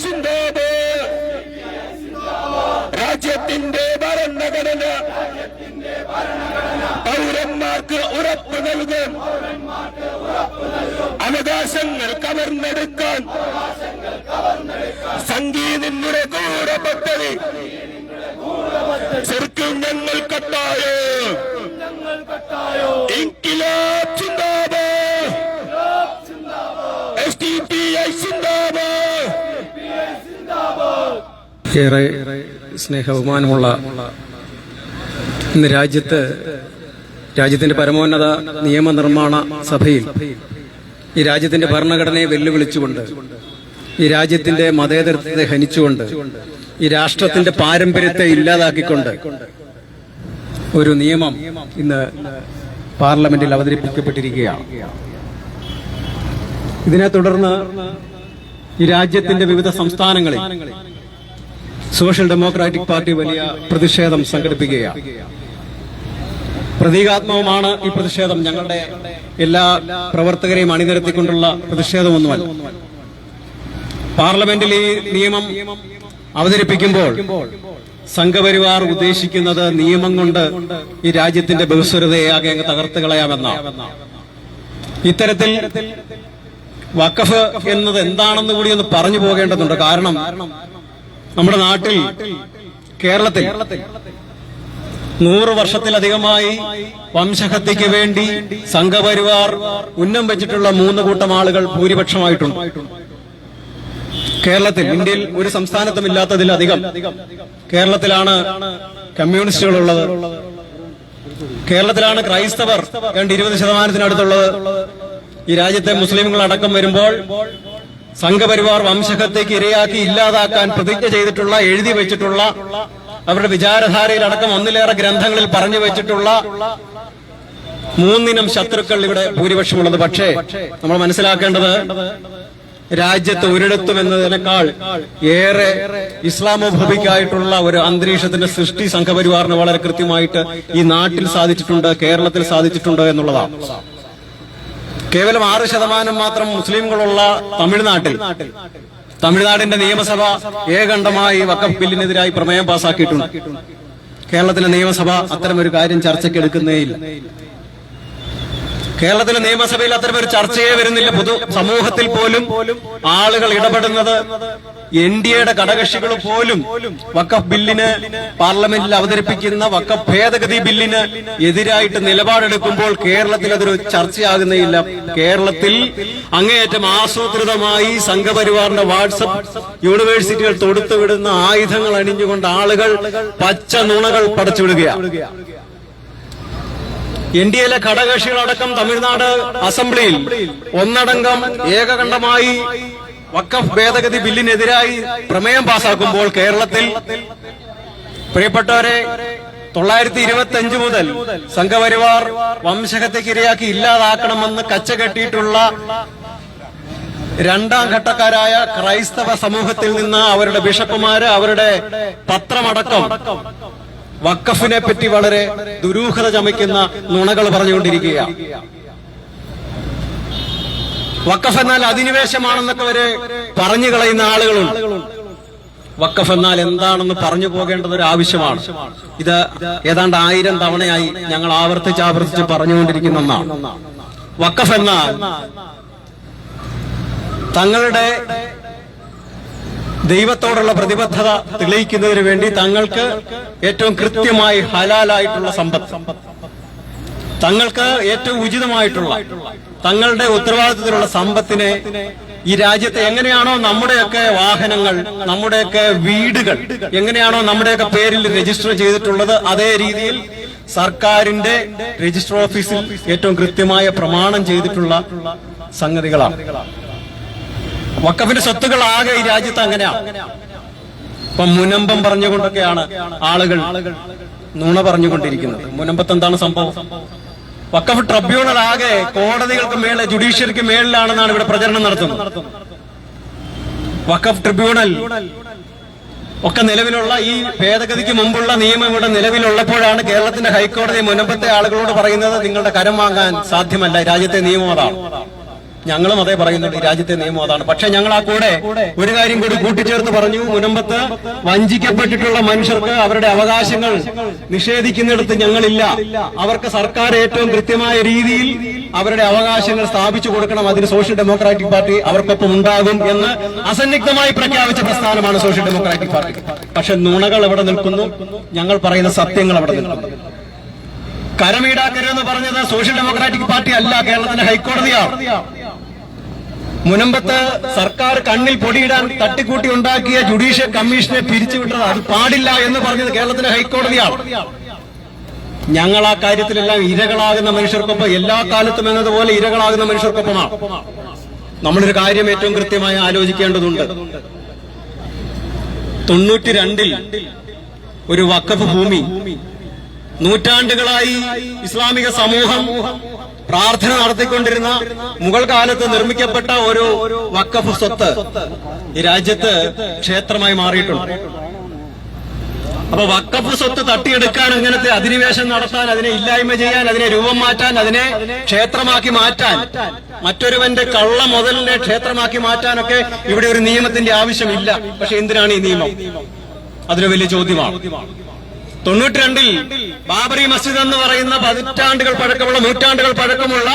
സിന്ദാബാദ്, രാജ്യത്തിന്റെ ഭരണഘടന പൗരന്മാർക്ക് ഉറപ്പ് നൽകാൻ, അവകാശങ്ങൾ കവർന്നെടുക്കാൻ സംഗീതങ്ങളുടെ കൂടെ പദ്ധതി ശരിക്കും ഞങ്ങൾ കട്ടായോ. ഇൻകിലാബ് സിന്ദാബാദ്, SDPI സിന്ദാബാദ്. ഏറെ സ്നേഹബഹുമാനമുള്ള ഇന്ന് രാജ്യത്തിന്റെ പരമോന്നത നിയമനിർമ്മാണ സഭയിൽ ഈ രാജ്യത്തിന്റെ ഭരണഘടനയെ വെല്ലുവിളിച്ചുകൊണ്ട്, ഈ രാജ്യത്തിന്റെ മതേതരത്വത്തെ ഹനിച്ചുകൊണ്ട്, ഈ രാഷ്ട്രത്തിന്റെ പാരമ്പര്യത്തെ ഇല്ലാതാക്കിക്കൊണ്ട് ഒരു നിയമം ഇന്ന് പാർലമെന്റിൽ അവതരിപ്പിക്കപ്പെട്ടിരിക്കുകയാണ്. ഇതിനെ തുടർന്ന് ഈ രാജ്യത്തിന്റെ വിവിധ സംസ്ഥാനങ്ങളിൽ സോഷ്യൽ ഡെമോക്രാറ്റിക് പാർട്ടി വലിയ പ്രതിഷേധം സംഘടിപ്പിക്കുകയാണ്. പ്രതീകാത്മകമാണ് ഈ പ്രതിഷേധം. ഞങ്ങളുടെ എല്ലാ പ്രവർത്തകരെയും അണിനിരത്തിക്കൊണ്ടുള്ള പ്രതിഷേധമൊന്നുമല്ല. പാർലമെന്റിൽ ഈ നിയമം അവതരിപ്പിക്കുമ്പോൾ സംഘപരിവാർ ഉദ്ദേശിക്കുന്നത് നിയമം കൊണ്ട് ഈ രാജ്യത്തിന്റെ ബഹുസ്വരതയെ ആകെ അങ്ങ് തകർത്ത് കളയാമെന്നാണ്. ഇത്തരത്തിൽ വഖഫ് എന്നത് എന്താണെന്ന് കൂടി ഒന്ന് പറഞ്ഞു പോകേണ്ടതുണ്ട്. കാരണം നമ്മുടെ നാട്ടിൽ, കേരളത്തിൽ 100 വർഷത്തിലധികമായി വംശഹത്യയ്ക്ക് വേണ്ടി സംഘപരിവാർ ഉന്നം വെച്ചിട്ടുള്ള 3 കൂട്ടം ആളുകൾ ഭൂരിപക്ഷമായിട്ടുണ്ട്. കേരളത്തിൽ, ഇന്ത്യയിൽ ഒരു സംസ്ഥാനത്തും ഇല്ലാത്തതിലധികം കേരളത്തിലാണ് കമ്മ്യൂണിസ്റ്റുകളുള്ളത്, കേരളത്തിലാണ് ക്രൈസ്തവർ 20% ഈ രാജ്യത്തെ മുസ്ലിമുകൾ അടക്കം വരുമ്പോൾ സംഘപരിവാർ വംശഹത്യയ്ക്ക് ഇരയാക്കി ഇല്ലാതാക്കാൻ പ്രതിജ്ഞ ചെയ്തിട്ടുള്ള, എഴുതി വെച്ചിട്ടുള്ള, അവരുടെ വിചാരധാരയിലടക്കം 1-ലേറെ ഗ്രന്ഥങ്ങളിൽ പറഞ്ഞു വെച്ചിട്ടുള്ള 3 ഇനം ശത്രുക്കൾ ഇവിടെ ഭൂരിപക്ഷമുള്ളത്. പക്ഷേ നമ്മൾ മനസ്സിലാക്കേണ്ടത്, രാജ്യത്ത് ഒരിടത്തും എന്നതിനേക്കാൾ ഏറെ ഇസ്ലാമോഫോബിക്കായിട്ടുള്ള ഒരു അന്തരീക്ഷത്തിന്റെ സൃഷ്ടി സംഘപരിവാറിന് വളരെ കൃത്യമായിട്ട് ഈ നാട്ടിൽ സാധിച്ചിട്ടുണ്ട്, കേരളത്തിൽ സാധിച്ചിട്ടുണ്ട് എന്നുള്ളതാണ്. കേവലം 6% മാത്രം മുസ്ലിംകളുള്ള തമിഴ്നാടിന്റെ നിയമസഭ ഏകണ്ഠമായി വഖഫ് ബില്ലിനെതിരായി പ്രമേയം പാസാക്കിയിട്ടുണ്ട്. കേരളത്തിലെ നിയമസഭ അത്തരമൊരു കാര്യം ചർച്ചയ്ക്കെടുക്കുന്നേയില്ല. കേരളത്തിലെ നിയമസഭയിൽ അത്തരമൊരു ചർച്ചയെ വരുന്നില്ല. പൊതു സമൂഹത്തിൽ പോലും ആളുകൾ ഇടപെടുന്നത്, NDAയുടെ ഘടകകക്ഷികൾ പോലും വഖഫ് ബില്ലിന്, പാർലമെന്റിൽ അവതരിപ്പിക്കുന്ന വഖഫ് ഭേദഗതി ബില്ലിന് എതിരായിട്ട് നിലപാടെടുക്കുമ്പോൾ കേരളത്തിൽ അതൊരു ചർച്ചയാകുന്നേയില്ല. കേരളത്തിൽ അങ്ങേയറ്റം ആസൂത്രിതമായി സംഘപരിവാറിന്റെ വാട്സപ്പ് യൂണിവേഴ്സിറ്റികൾ തൊടുത്തുവിടുന്ന ആയുധങ്ങൾ അണിഞ്ഞുകൊണ്ട് ആളുകൾ പച്ച നുണകൾ പടച്ചുവിടുകയാണ്. NDAയിലെ ഘടകകക്ഷികളടക്കം തമിഴ്നാട് അസംബ്ലിയിൽ ഒന്നടങ്കം ഏകകണ്ഠമായി വഖഫ് ഭേദഗതി ബില്ലിനെതിരായി പ്രമേയം പാസാക്കുമ്പോൾ കേരളത്തിൽ, പ്രിയപ്പെട്ടവരെ, 925 മുതൽ സംഘപരിവാർ വംശഹത്യയ്ക്ക് ഇരയാക്കി ഇല്ലാതാക്കണമെന്ന് കച്ചകെട്ടിയിട്ടുള്ള 2ാം ഘട്ടക്കാരായ ക്രൈസ്തവ സമൂഹത്തിൽ നിന്ന് അവരുടെ ബിഷപ്പുമാര്, അവരുടെ പത്രമടക്കം വഖഫിനെ പറ്റി വളരെ ദുരൂഹത ചമയ്ക്കുന്ന നുണകൾ പറഞ്ഞുകൊണ്ടിരിക്കുകയാണ്. വഖഫ് എന്നാൽ അധിനിവേശമാണെന്നൊക്കെ വരെ പറഞ്ഞു കളയുന്ന ആളുകളുണ്ട്. വഖഫ് എന്നാൽ എന്താണെന്ന് പറഞ്ഞു പോകേണ്ടത് ഒരു ആവശ്യമാണ്. ഇത് ഏതാണ്ട് 1000 തവണയായി ഞങ്ങൾ ആവർത്തിച്ച് പറഞ്ഞുകൊണ്ടിരിക്കുന്ന ഒന്നാണ്. വഖഫ് എന്നാൽ തങ്ങളുടെ ദൈവത്തോടുള്ള പ്രതിബദ്ധത തെളിയിക്കുന്നതിന് വേണ്ടി തങ്ങൾക്ക് ഏറ്റവും കൃത്യമായി ഹലാലായിട്ടുള്ള സമ്പത്ത്, തങ്ങൾക്ക് ഏറ്റവും ഉചിതമായിട്ടുള്ള, തങ്ങളുടെ ഉത്തരവാദിത്തത്തിലുള്ള സമ്പത്തിനെ ഈ രാജ്യത്തെ എങ്ങനെയാണോ നമ്മുടെയൊക്കെ വാഹനങ്ങൾ, നമ്മുടെയൊക്കെ വീടുകൾ എങ്ങനെയാണോ നമ്മുടെയൊക്കെ പേരിൽ രജിസ്റ്റർ ചെയ്തിട്ടുള്ളത്, അതേ രീതിയിൽ സർക്കാരിന്റെ രജിസ്റ്റർ ഓഫീസിൽ ഏറ്റവും കൃത്യമായ പ്രമാണം ചെയ്തിട്ടുള്ള സംഗതികളാണ്. വഖഫിന്റെ സ്വത്തുക്കളാകെ ഈ രാജ്യത്ത് അങ്ങനെയാണ്. ഇപ്പം മുനമ്പം പറഞ്ഞുകൊണ്ടൊക്കെയാണ് ആളുകൾ നുണ പറഞ്ഞുകൊണ്ടിരിക്കുന്നത്. മുനമ്പത്ത് എന്താണ് സംഭവം? വഖഫ് ട്രിബ്യൂണൽ ആകെ കോടതികൾക്ക് മേലെ, ജുഡീഷ്യറിക്ക് മേളിലാണെന്നാണ് ഇവിടെ പ്രചരണം നടത്തുന്നത്. വഖഫ് ട്രിബ്യൂണൽ ഒക്കെ നിലവിലുള്ള, ഈ ഭേദഗതിക്ക് മുമ്പുള്ള നിയമം ഇവിടെ നിലവിലുള്ളപ്പോഴാണ് കേരളത്തിന്റെ ഹൈക്കോടതി മുനമ്പത്തെ ആളുകളോട് പറയുന്നത് നിങ്ങളുടെ കരം വാങ്ങാൻ സാധ്യമല്ല, രാജ്യത്തെ നിയമം അതാണ്. ഞങ്ങളും അതേ പറയുന്നുണ്ട്, രാജ്യത്തെ നിയമം അതാണ്. പക്ഷെ ഞങ്ങൾ ആ കൂടെ ഒരു കാര്യം കൂടി കൂട്ടിച്ചേർത്ത് പറഞ്ഞു. മുനമ്പത്ത് വഞ്ചിക്കപ്പെട്ടിട്ടുള്ള മനുഷ്യർക്ക് അവരുടെ അവകാശങ്ങൾ നിഷേധിക്കുന്നിടത്ത് ഞങ്ങളില്ല. അവർക്ക് സർക്കാർ ഏറ്റവും കൃത്യമായ രീതിയിൽ അവരുടെ അവകാശങ്ങൾ സ്ഥാപിച്ചു കൊടുക്കണം. അതിന് സോഷ്യൽ ഡെമോക്രാറ്റിക് പാർട്ടി അവർക്കൊപ്പം ഉണ്ടാകും എന്ന് അസന്നിഗ്ധമായി പ്രഖ്യാപിച്ച പ്രസ്ഥാനമാണ് സോഷ്യൽ ഡെമോക്രാറ്റിക് പാർട്ടി. പക്ഷെ നുണകൾ എവിടെ നിൽക്കുന്നു? ഞങ്ങൾ പറയുന്ന സത്യങ്ങൾ അവിടെ നിൽക്കുന്നു. കരമീടാക്കരുതെന്ന് പറഞ്ഞത് സോഷ്യൽ ഡെമോക്രാറ്റിക് പാർട്ടി അല്ല, കേരളത്തിന്റെ ഹൈക്കോടതിയാണ്. മുനമ്പത്ത് സർക്കാർ കണ്ണിൽ പൊടിയിടാൻ തട്ടിക്കൂട്ടി ഉണ്ടാക്കിയ ജുഡീഷ്യൽ കമ്മീഷനെ പിരിച്ചുവിട്ടത് അത് പാടില്ല എന്ന് പറഞ്ഞത് കേരളത്തിലെ ഹൈക്കോടതിയാണ്. ഞങ്ങൾ ആ കാര്യത്തിലെല്ലാം ഇരകളാകുന്ന മനുഷ്യർക്കൊപ്പം, എല്ലാ കാലത്തും എന്നതുപോലെ ഇരകളാകുന്ന മനുഷ്യർക്കൊപ്പമാണ്. നമ്മളൊരു കാര്യം ഏറ്റവും കൃത്യമായി ആലോചിക്കേണ്ടതുണ്ട്. 92 ഒരു വഖഫ് ഭൂമി നൂറ്റാണ്ടുകളായി ഇസ്ലാമിക സമൂഹം പ്രാർത്ഥന നടത്തിക്കൊണ്ടിരുന്ന മുഗൾ കാലത്ത് നിർമ്മിക്കപ്പെട്ട ഒരു വഖഫ് സ്വത്ത് ഈ രാജ്യത്ത് ക്ഷേത്രമായി മാറിയിട്ടുണ്ട്. അപ്പൊ വഖഫ് സ്വത്ത് തട്ടിയെടുക്കാൻ, ഇങ്ങനത്തെ അധിനിവേശം നടത്താൻ, അതിനെ ഇല്ലായ്മ ചെയ്യാൻ, അതിനെ രൂപം മാറ്റാൻ, അതിനെ ക്ഷേത്രമാക്കി മാറ്റാൻ, മറ്റൊരുവന്റെ കള്ള മുതലിനെ ക്ഷേത്രമാക്കി മാറ്റാനൊക്കെ ഇവിടെ ഒരു നിയമത്തിന്റെ ആവശ്യമില്ല. പക്ഷെ എന്തിനാണ് ഈ നിയമം? അതൊരു വലിയ ചോദ്യമാണ്. 92 ബാബറി മസ്ജിദ് എന്ന് പറയുന്ന നൂറ്റാണ്ടുകൾ പഴക്കമുള്ള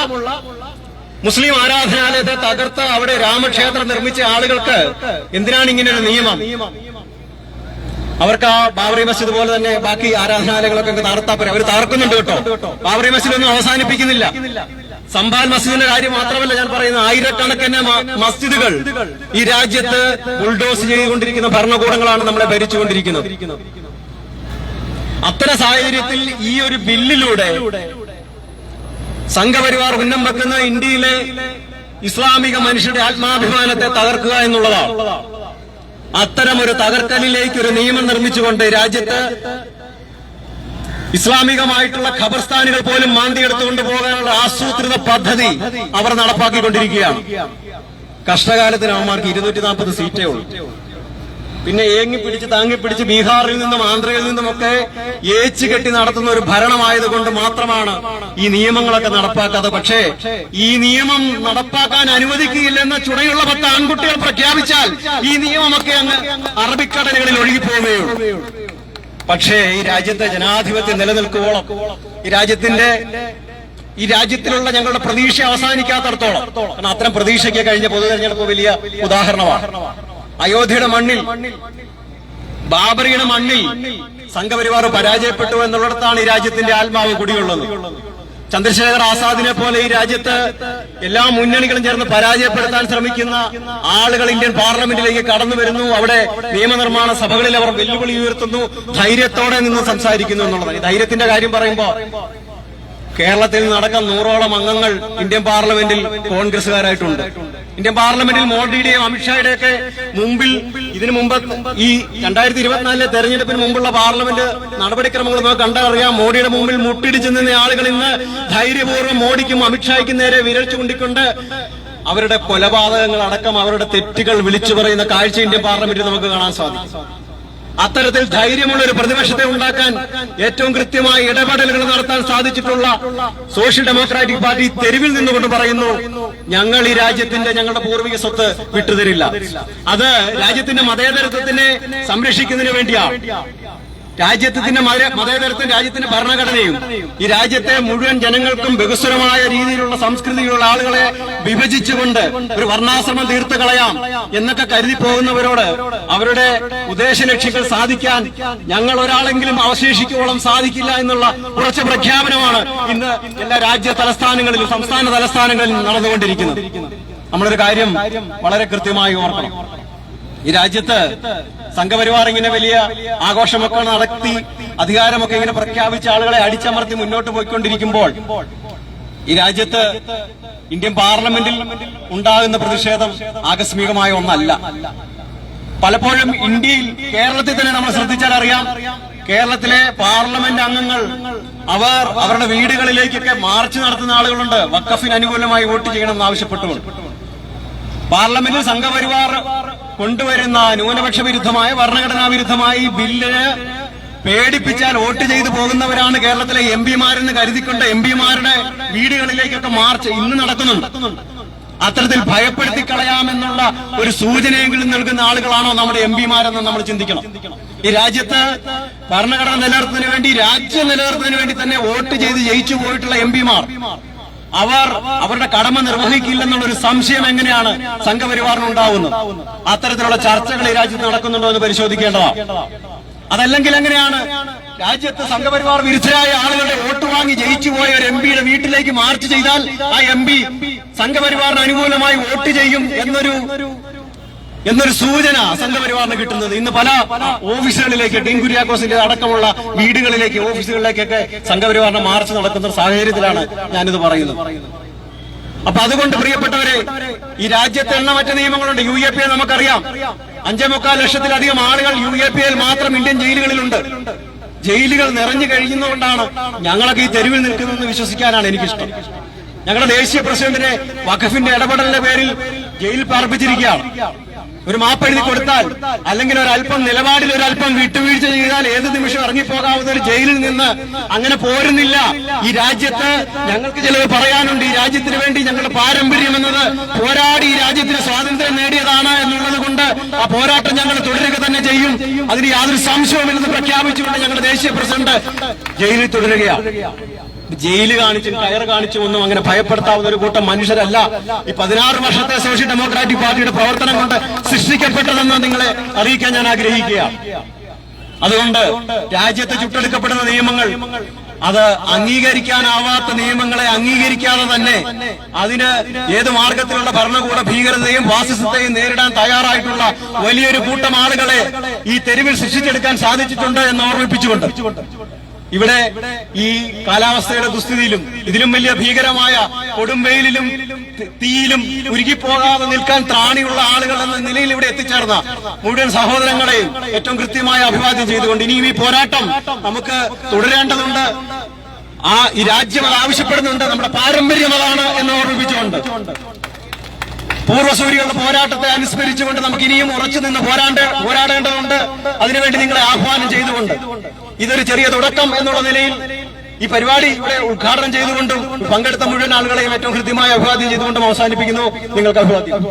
മുസ്ലിം ആരാധനാലയത്തെ തകർത്ത് അവിടെ രാമക്ഷേത്രം നിർമ്മിച്ച ആളുകൾക്ക് എന്തിനാണ് ഇങ്ങനെ ഒരു നിയമം? അവർക്ക് ആ ബാബറി മസ്ജിദ് പോലെ തന്നെ ബാക്കി ആരാധനാലയങ്ങളൊക്കെ തകർത്താൽ അവർ തകർക്കുന്നുണ്ട് കേട്ടോ. ബാബറി മസ്ജിദ് ഒന്നും അവസാനിപ്പിക്കുന്നില്ല. സംഭാൽ മസ്ജിദിന്റെ കാര്യം മാത്രമല്ല ഞാൻ പറയുന്നത്, ആയിരക്കണക്കിന് മസ്ജിദുകൾ ഈ രാജ്യത്ത് ബുൾഡോസ് ചെയ്തുകൊണ്ടിരിക്കുന്ന ഭരണകൂടങ്ങളാണ് നമ്മളെ ഭരിച്ചുകൊണ്ടിരിക്കുന്നത്. അത്തരം സാഹചര്യത്തിൽ ഈ ഒരു ബില്ലിലൂടെ സംഘപരിവാർ ഉന്നം വെക്കുന്ന ഇന്ത്യയിലെ ഇസ്ലാമിക മനുഷ്യരുടെ ആത്മാഭിമാനത്തെ തകർക്കുക എന്നുള്ളതാണ്. അത്തരമൊരു തകർക്കലിലേക്ക് ഒരു നിയമം നിർമ്മിച്ചുകൊണ്ട് രാജ്യത്ത് ഇസ്ലാമികമായിട്ടുള്ള ഖബർസ്ഥാനുകൾ പോലും മാന്തിയെടുത്തുകൊണ്ട് പോകാനുള്ള ആസൂത്രിത പദ്ധതി അവർ നടപ്പാക്കിക്കൊണ്ടിരിക്കുകയാണ്. കഷ്ടകാലത്തിന് അവന്മാർക്ക് 240 സീറ്റേ ഉള്ളൂ. പിന്നെ താങ്ങിപ്പിടിച്ച് ബീഹാറിൽ നിന്നും ആന്ധ്രയിൽ നിന്നുമൊക്കെ ഏച്ചു കെട്ടി നടത്തുന്ന ഒരു ഭരണമായതുകൊണ്ട് മാത്രമാണ് ഈ നിയമങ്ങളൊക്കെ നടപ്പാക്കാതെ. പക്ഷേ ഈ നിയമം നടപ്പാക്കാൻ അനുവദിക്കുകയില്ലെന്ന ചുണയുള്ള 10 ആൺകുട്ടികൾ പ്രഖ്യാപിച്ചാൽ ഈ നിയമമൊക്കെ അങ്ങ് അറബിക്കടലുകളിൽ ഒഴുകിപ്പോവുകയുള്ളൂ. പക്ഷേ ഈ രാജ്യത്തെ ജനാധിപത്യം നിലനിൽക്കുവോളം, ഈ രാജ്യത്തിലുള്ള ഞങ്ങളുടെ പ്രതീക്ഷ അവസാനിക്കാത്തടത്തോളം, കാരണം അത്തരം പ്രതീക്ഷയ്ക്ക് കഴിഞ്ഞ പൊതു തെരഞ്ഞെടുപ്പ് വലിയ ഉദാഹരണമാണ്. അയോധ്യയുടെ മണ്ണിൽ, ബാബറിയുടെ മണ്ണിൽ സംഘപരിവാർ പരാജയപ്പെട്ടു എന്നുള്ളിടത്താണ് ഈ രാജ്യത്തിന്റെ ആത്മാവ് കുടിയുള്ളത്. ചന്ദ്രശേഖർ ആസാദിനെ പോലെ ഈ രാജ്യത്ത് എല്ലാ മുന്നണികളും ചേർന്ന് പരാജയപ്പെടുത്താൻ ശ്രമിക്കുന്ന ആളുകൾ ഇന്ത്യൻ പാർലമെന്റിലേക്ക് കടന്നു വരുന്നു. അവിടെ നിയമനിർമ്മാണ സഭകളിൽ അവർ വെല്ലുവിളി ഉയർത്തുന്നു, ധൈര്യത്തോടെ നിന്ന് സംസാരിക്കുന്നു എന്നുള്ളതാണ്. ഈ ധൈര്യത്തിന്റെ കാര്യം പറയുമ്പോൾ കേരളത്തിൽ നടക്കാൻ 100ഓളം അംഗങ്ങൾ ഇന്ത്യൻ പാർലമെന്റിൽ കോൺഗ്രസുകാരായിട്ടുണ്ട്. ഇന്ത്യൻ പാർലമെന്റിൽ മോഡിയുടെയും അമിത്ഷായുടെയൊക്കെ മുമ്പിൽ, ഇതിനു മുമ്പ് ഈ 2024 തെരഞ്ഞെടുപ്പിന് മുമ്പുള്ള പാർലമെന്റ് നടപടിക്രമങ്ങൾ നമുക്ക് കണ്ടറിയാം. മോഡിയുടെ മുമ്പിൽ മുട്ടിടിച്ചു നിന്ന ആളുകൾ ഇന്ന് ധൈര്യപൂർവ്വം മോഡിക്കും അമിത്ഷായ്ക്കും നേരെ വിരൽ ചൂണ്ടിക്കൊണ്ട് അവരുടെ കൊലപാതകങ്ങൾ അടക്കം അവരുടെ തെറ്റുകൾ വിളിച്ചു പറയുന്ന കാഴ്ച ഇന്ത്യൻ പാർലമെന്റിൽ നമുക്ക് കാണാൻ സാധിക്കും. അത്തരത്തിൽ ധൈര്യമുള്ള ഒരു പ്രതിപക്ഷത്തെ ഉണ്ടാക്കാൻ ഏറ്റവും കൃത്യമായ ഇടപെടലുകൾ നടത്താൻ സാധിച്ചിട്ടുള്ള സോഷ്യൽ ഡെമോക്രാറ്റിക് പാർട്ടി തെരുവിൽ നിന്നുകൊണ്ട് പറയുന്നു, ഞങ്ങൾ ഈ ഞങ്ങളുടെ പൂർവിക സ്വത്ത് വിട്ടുതരില്ല. അത് രാജ്യത്തിന്റെ മതേതരത്വത്തിനെ സംരക്ഷിക്കുന്നതിന് വേണ്ടിയാണ്. രാജ്യത്തിന്റെ മതേതരത്വം, രാജ്യത്തിന്റെ ഭരണഘടനയും ഈ രാജ്യത്തെ മുഴുവൻ ജനങ്ങൾക്കും ബഹുസ്വരമായ രീതിയിലുള്ള സംസ്കൃതിയുള്ള ആളുകളെ വിഭജിച്ചുകൊണ്ട് ഒരു വർണ്ണാശ്രമം തീർത്ത് കളയാം എന്നൊക്കെ കരുതി പോകുന്നവരോട് അവരുടെ ഉദ്ദേശലക്ഷ്യങ്ങൾ സാധിക്കാൻ ഞങ്ങൾ ഒരാളെങ്കിലും അവശേഷിക്കോളം സാധിക്കില്ല എന്നുള്ള ഉറച്ച പ്രഖ്യാപനമാണ് ഇന്ന് എല്ലാ രാജ്യ തലസ്ഥാനങ്ങളിലും സംസ്ഥാന തലസ്ഥാനങ്ങളിലും നടന്നുകൊണ്ടിരിക്കുന്നത്. നമ്മളൊരു കാര്യം വളരെ കൃത്യമായി ഓർക്കണം. ഈ രാജ്യത്ത് സംഘപരിവാർ ഇങ്ങനെ വലിയ ആഘോഷമൊക്കെ നടത്തി അധികാരമൊക്കെ ഇങ്ങനെ പ്രഖ്യാപിച്ച ആളുകളെ അടിച്ചമർത്തി മുന്നോട്ട് പോയിക്കൊണ്ടിരിക്കുമ്പോൾ ഈ രാജ്യത്ത് ഇന്ത്യൻ പാർലമെന്റിൽ ഉണ്ടാകുന്ന പ്രതിഷേധം ആകസ്മികമായ ഒന്നല്ല. പലപ്പോഴും ഇന്ത്യയിൽ, കേരളത്തിൽ തന്നെ നമ്മൾ ശ്രദ്ധിച്ചാൽ അറിയാം, കേരളത്തിലെ പാർലമെന്റ് അംഗങ്ങൾ അവരുടെ വീടുകളിലേക്കൊക്കെ മാർച്ച് നടത്തുന്ന ആളുകളുണ്ട്, വഖഫിന് അനുകൂലമായി വോട്ട് ചെയ്യണമെന്ന് ആവശ്യപ്പെട്ടുകൊണ്ട്. പാർലമെന്റിൽ സംഘപരിവാർ കൊണ്ടുവരുന്ന ന്യൂനപക്ഷ വിരുദ്ധമായ, ഭരണഘടനാ വിരുദ്ധമായ ഈ ബില്ലിന് പേടിപ്പിച്ചാൽ വോട്ട് ചെയ്തു പോകുന്നവരാണ് കേരളത്തിലെ എംപിമാരെന്ന് കരുതിക്കൊണ്ട് എംപിമാരുടെ വീടുകളിലേക്കൊക്കെ മാർച്ച് ഇന്ന് നടക്കുന്നുണ്ട്. അത്തരത്തിൽ ഭയപ്പെടുത്തി കളയാമെന്നുള്ള ഒരു സൂചനയെങ്കിലും നൽകുന്ന ആളുകളാണോ നമ്മുടെ എം പിമാരെന്ന് നമ്മൾ ചിന്തിക്കണം. ഈ രാജ്യത്ത് ഭരണഘടന നിലനിർത്തുന്നതിന് വേണ്ടി, രാജ്യം നിലനിർത്തുന്നതിന് വേണ്ടി തന്നെ വോട്ട് ചെയ്ത് ജയിച്ചു പോയിട്ടുള്ള എം പിമാർ അവരുടെ കടമ നിർവഹിക്കില്ലെന്നുള്ള ഒരു സംശയം എങ്ങനെയാണ് സംഘപരിവാറിന് ഉണ്ടാവുന്നത്? അത്തരത്തിലുള്ള ചർച്ചകൾ ഈ രാജ്യത്ത് നടക്കുന്നുണ്ടോ എന്ന് പരിശോധിക്കേണ്ടതാണ്. അതല്ലെങ്കിൽ എങ്ങനെയാണ് രാജ്യത്ത് സംഘപരിവാർ വിരുദ്ധരായ ആളുകളുടെ വോട്ട് വാങ്ങി ജയിച്ചു പോയ ഒരു എം പിയുടെ വീട്ടിലേക്ക് മാർച്ച് ചെയ്താൽ ആ എം പി സംഘപരിവാറിന് അനുകൂലമായി വോട്ട് ചെയ്യും എന്നൊരു സൂചന സംഘപരിവാറിന് കിട്ടുന്നത്? ഇന്ന് പല ഓഫീസുകളിലേക്ക്, ടീം കുര്യാക്കോസിന്റെ അടക്കമുള്ള വീടുകളിലേക്ക്, ഓഫീസുകളിലേക്കൊക്കെ സംഘപരിവാറിന്റെ മാർച്ച് നടക്കുന്ന സാഹചര്യത്തിലാണ് ഞാനിത് പറയുന്നത്. അപ്പൊ അതുകൊണ്ട് പ്രിയപ്പെട്ടവരെ, ഈ രാജ്യത്ത് എണ്ണമറ്റ നിയമങ്ങളുണ്ട്. UAPA നമുക്കറിയാം. 5.25 ലക്ഷത്തിലധികം ആളുകൾ UAPAയിൽ മാത്രം ഇന്ത്യൻ ജയിലുകളിലുണ്ട്. ജയിലുകൾ നിറഞ്ഞു കഴിയുന്നതുകൊണ്ടാണ് ഞങ്ങളൊക്കെ ഈ തെരുവിൽ നിൽക്കുന്നതെന്ന് വിശ്വസിക്കാനാണ് എനിക്കിഷ്ടം. ഞങ്ങളുടെ ദേശീയ പ്രസിഡന്റിനെ വഖഫിന്റെ ഇടപെടലിന്റെ പേരിൽ ജയിലിൽ പാർപ്പിച്ചിരിക്കുകയാണ്. ഒരു മാപ്പെഴുതി കൊടുത്താൽ, അല്ലെങ്കിൽ ഒരല്പം നിലപാടിൽ ഒരല്പം വിട്ടുവീഴ്ച ചെയ്താൽ ഏത് നിമിഷം ഇറങ്ങിപ്പോകാവുന്ന ഒരു ജയിലിൽ നിന്ന് അങ്ങനെ പോരുന്നില്ല. ഈ രാജ്യത്ത് ഞങ്ങൾക്ക് ചിലത് പറയാനുണ്ട്. ഈ രാജ്യത്തിന് വേണ്ടി ഞങ്ങളുടെ പാരമ്പര്യം എന്നത് പോരാടി ഈ രാജ്യത്തിന് സ്വാതന്ത്ര്യം നേടിയതാണ് എന്നുള്ളത് കൊണ്ട് ആ പോരാട്ടം ഞങ്ങൾ തുടരുക തന്നെ ചെയ്യും. അതിന് യാതൊരു സംശയവുമില്ലെന്ന് പ്രഖ്യാപിച്ചുകൊണ്ട് ഞങ്ങളുടെ ദേശീയ പ്രസിഡന്റ് ജയിലിൽ തുടരുകയാണ്. ജയില് കാണിച്ചും കയർ കാണിച്ചും ഒന്നും അങ്ങനെ ഭയപ്പെടുത്താവുന്ന ഒരു കൂട്ടം മനുഷ്യരല്ല ഈ 16 വർഷത്തെ സോഷ്യൽ ഡെമോക്രാറ്റിക് പാർട്ടിയുടെ പ്രവർത്തനം കൊണ്ട് സൃഷ്ടിക്കപ്പെട്ടതെന്ന് നിങ്ങളെ അറിയിക്കാൻ ഞാൻ ആഗ്രഹിക്കുകയാണ്. അതുകൊണ്ട് രാജ്യത്ത് ചുട്ടെടുക്കപ്പെടുന്ന നിയമങ്ങൾ, അത് അംഗീകരിക്കാനാവാത്ത നിയമങ്ങളെ അംഗീകരിക്കാതെ തന്നെ അതിന് ഏത് മാർഗത്തിലുള്ള ഭരണകൂട ഭീകരതയും ഫാസിസത്തെയും നേരിടാൻ തയ്യാറായിട്ടുള്ള വലിയൊരു കൂട്ടം ആളുകളെ ഈ തെരുവിൽ സൃഷ്ടിച്ചെടുക്കാൻ സാധിച്ചിട്ടുണ്ട് എന്ന് ഓർമ്മിപ്പിച്ചുകൊണ്ട്, ഇവിടെ ഈ കാലാവസ്ഥയുടെ ദുസ്ഥിതിയിലും ഇതിലും വലിയ ഭീകരമായ കൊടുംവെയിലിലും തീയിലും ഉരുകിപ്പോകാതെ നിൽക്കാൻ ത്രാണിയുള്ള ആളുകൾ എന്ന നിലയിൽ ഇവിടെ എത്തിച്ചേർന്ന മുഴുവൻ സഹോദരങ്ങളെയും ഏറ്റവും കൃത്യമായ അഭിവാദ്യം ചെയ്തുകൊണ്ട് ഇനിയും ഈ പോരാട്ടം നമുക്ക് തുടരേണ്ടതുണ്ട്. ഈ രാജ്യം അത് ആവശ്യപ്പെടുന്നുണ്ട്. നമ്മുടെ പാരമ്പര്യം അതാണ് എന്ന് ഓർമ്മിപ്പിച്ചുകൊണ്ട്, പൂർവ്വസൂരികളുടെ പോരാട്ടത്തെ അനുസ്മരിച്ചുകൊണ്ട് നമുക്ക് ഇനിയും ഉറച്ചു നിന്ന് പോരാടേണ്ടതുണ്ട്. അതിനുവേണ്ടി നിങ്ങളെ ആഹ്വാനം ചെയ്തുകൊണ്ട്, ഇതൊരു ചെറിയ തുടക്കം എന്നുള്ള നിലയിൽ ഈ പരിപാടി ഇവിടെ ഉദ്ഘാടനം ചെയ്തുകൊണ്ടും പങ്കെടുത്ത മുഴുവൻ ആളുകളെയും ഏറ്റവും കൃത്യമായ അഭിവാദ്യം ചെയ്തുകൊണ്ടും അവസാനിപ്പിക്കുന്നു. നിങ്ങൾക്ക് അഭിവാദ്യം.